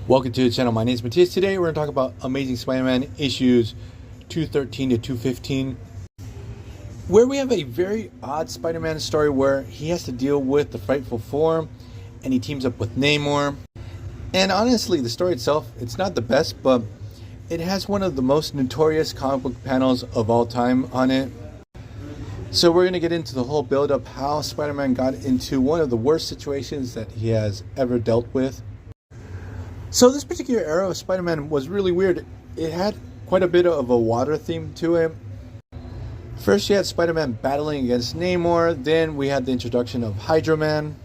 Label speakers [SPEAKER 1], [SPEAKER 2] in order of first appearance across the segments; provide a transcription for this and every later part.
[SPEAKER 1] Welcome to the channel. My name is Matthias. Today we're going to talk about Amazing Spider-Man issues 213 to 215, where we have a very odd Spider-Man story where he has to deal with the Frightful Four and he teams up with Namor. And honestly, the story itself, it's not the best, but it has one of the most notorious comic book panels of all time on it. So we're going to get into the whole build-up, how Spider-Man got into one of the worst situations that he has ever dealt with. So this particular era of Spider-Man was really weird. It had quite a bit of a water theme to it. First you had Spider-Man battling against Namor, then we had the introduction of Hydro Man,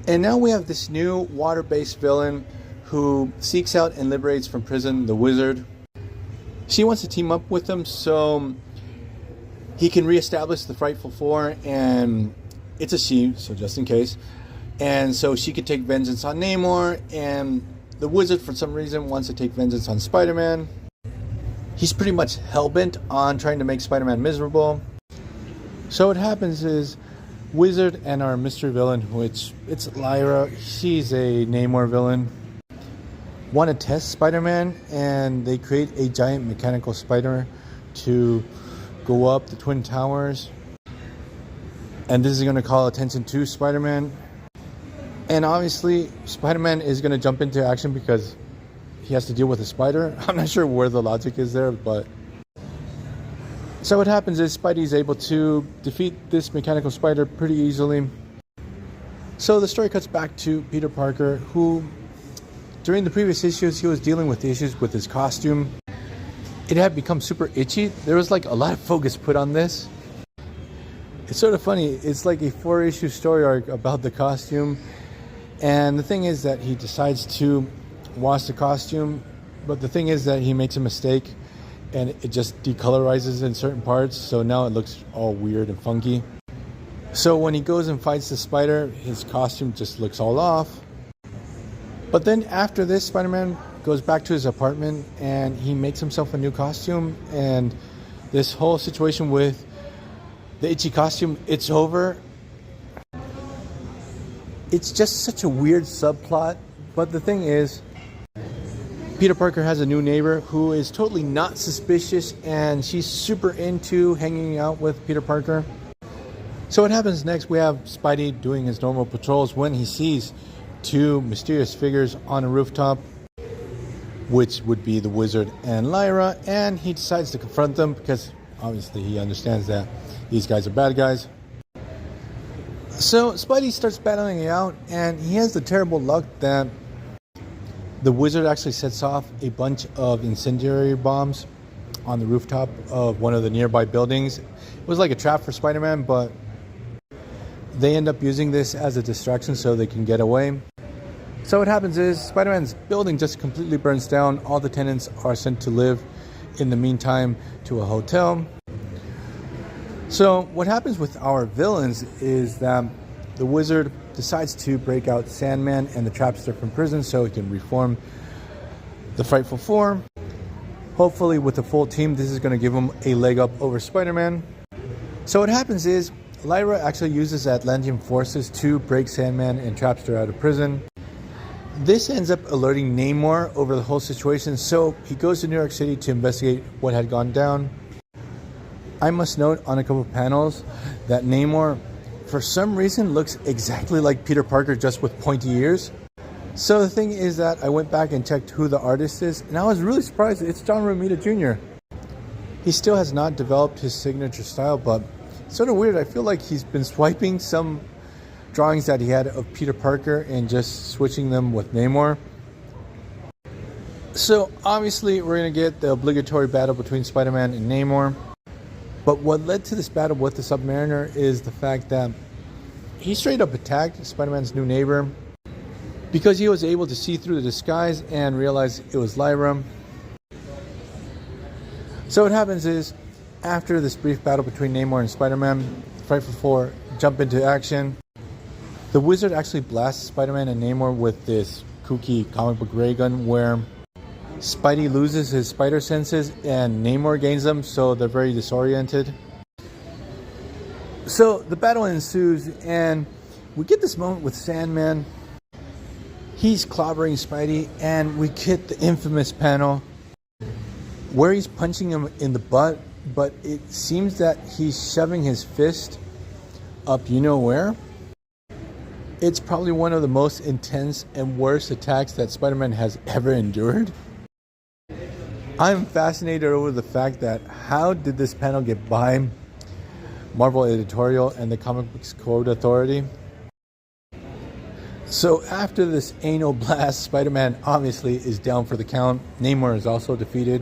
[SPEAKER 1] and now we have this new water-based villain who seeks out and liberates from prison the Wizard. She wants to team up with him so he can reestablish the Frightful Four, and it's a she, so just in case. And so she could take vengeance on Namor, and the Wizard, for some reason, wants to take vengeance on Spider-Man. He's pretty much hell-bent on trying to make Spider-Man miserable. So what happens is, Wizard and our mystery villain, which it's Lyra, she's a Namor villain, want to test Spider-Man, and they create a giant mechanical spider to go up the Twin Towers. And this is going to call attention to Spider-Man. And obviously, Spider-Man is going to jump into action because he has to deal with a spider. I'm not sure where the logic is there, but... So what happens is Spidey is able to defeat this mechanical spider pretty easily. So the story cuts back to Peter Parker, who, during the previous issues, he was dealing with issues with his costume. It had become super itchy. There was like a lot of focus put on this. It's sort of funny. It's like a 4-issue story arc about the costume. And the thing is that he decides to wash the costume, but the thing is that he makes a mistake and it just decolorizes in certain parts, so now it looks all weird and funky. So when he goes and fights the spider, his costume just looks all off. But then after this, Spider-Man goes back to his apartment and he makes himself a new costume, and this whole situation with the itchy costume, it's over. It's just such a weird subplot, but the thing is, Peter Parker has a new neighbor who is totally not suspicious, and she's super into hanging out with Peter Parker. So what happens next, we have Spidey doing his normal patrols when he sees two mysterious figures on a rooftop, which would be the Wizard and Lyra, and he decides to confront them because obviously he understands that these guys are bad guys. So Spidey starts battling it out, and he has the terrible luck that the Wizard actually sets off a bunch of incendiary bombs on the rooftop of one of the nearby buildings. It was like a trap for Spider-Man, but they end up using this as a distraction so they can get away. So what happens is Spider-Man's building just completely burns down. All the tenants are sent to live in the meantime to a hotel. So what happens with our villains is that the Wizard decides to break out Sandman and the Trapster from prison so he can reform the Frightful Four. Hopefully with a full team, this is going to give him a leg up over Spider-Man. So what happens is Lyra actually uses Atlantean forces to break Sandman and Trapster out of prison. This ends up alerting Namor over the whole situation, so he goes to New York City to investigate what had gone down. I must note on a couple of panels that Namor, for some reason, looks exactly like Peter Parker, just with pointy ears. So the thing is that I went back and checked who the artist is, and I was really surprised. It's John Romita Jr. He still has not developed his signature style, but it's sort of weird. I feel like he's been swiping some drawings that he had of Peter Parker and just switching them with Namor. So obviously we're going to get the obligatory battle between Spider-Man and Namor. But what led to this battle with the Submariner is the fact that he straight up attacked Spider-Man's new neighbor because he was able to see through the disguise and realize it was Lyra. So what happens is, after this brief battle between Namor and Spider-Man, the Frightful Four jump into action. The Wizard actually blasts Spider-Man and Namor with this kooky comic book ray gun where Spidey loses his spider senses and Namor gains them, so they're very disoriented. So the battle ensues, and we get this moment with Sandman He's clobbering Spidey, and we get the infamous panel where he's punching him in the butt, but it seems that he's shoving his fist up you know where. It's probably one of the most intense and worst attacks that Spider-Man has ever endured. I'm fascinated over the fact that how did this panel get by Marvel Editorial and the Comic Books Code Authority? So after this anal blast, Spider-Man obviously is down for the count. Namor is also defeated.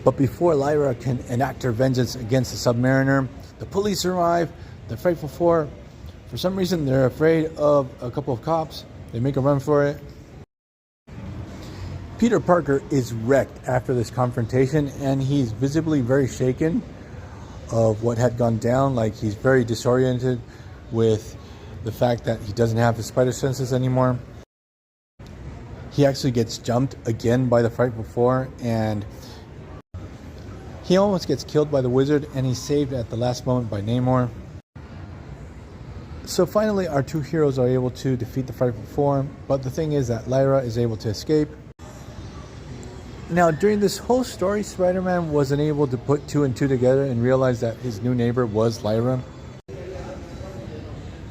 [SPEAKER 1] But before Lyra can enact her vengeance against the Submariner, the police arrive. The Frightful Four, for some reason, they're afraid of a couple of cops. They make a run for it. Peter Parker is wrecked after this confrontation, and he's visibly very shaken of what had gone down. Like, he's very disoriented with the fact that he doesn't have his spider senses anymore. He actually gets jumped again by the Frightful Four, and he almost gets killed by the Wizard, and he's saved at the last moment by Namor. So finally, our two heroes are able to defeat the Frightful Four, but the thing is that Lyra is able to escape. Now, during this whole story, Spider-Man wasn't able to put two and two together and realize that his new neighbor was Lyra.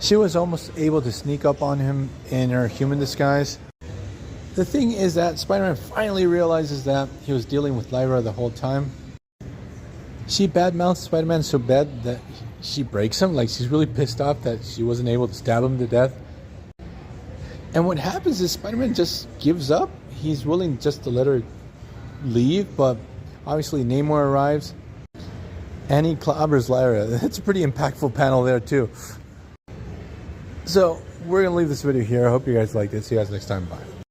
[SPEAKER 1] She was almost able to sneak up on him in her human disguise. The thing is that Spider-Man finally realizes that he was dealing with Lyra the whole time. She badmouths Spider-Man so bad that she breaks him. Like, she's really pissed off that she wasn't able to stab him to death. And what happens is Spider-Man just gives up. He's willing just to let her leave, but obviously Namor arrives and he clobbers Lyra. It's a pretty impactful panel there too. So we're gonna leave this video here. I hope you guys liked it. See you guys next time. Bye.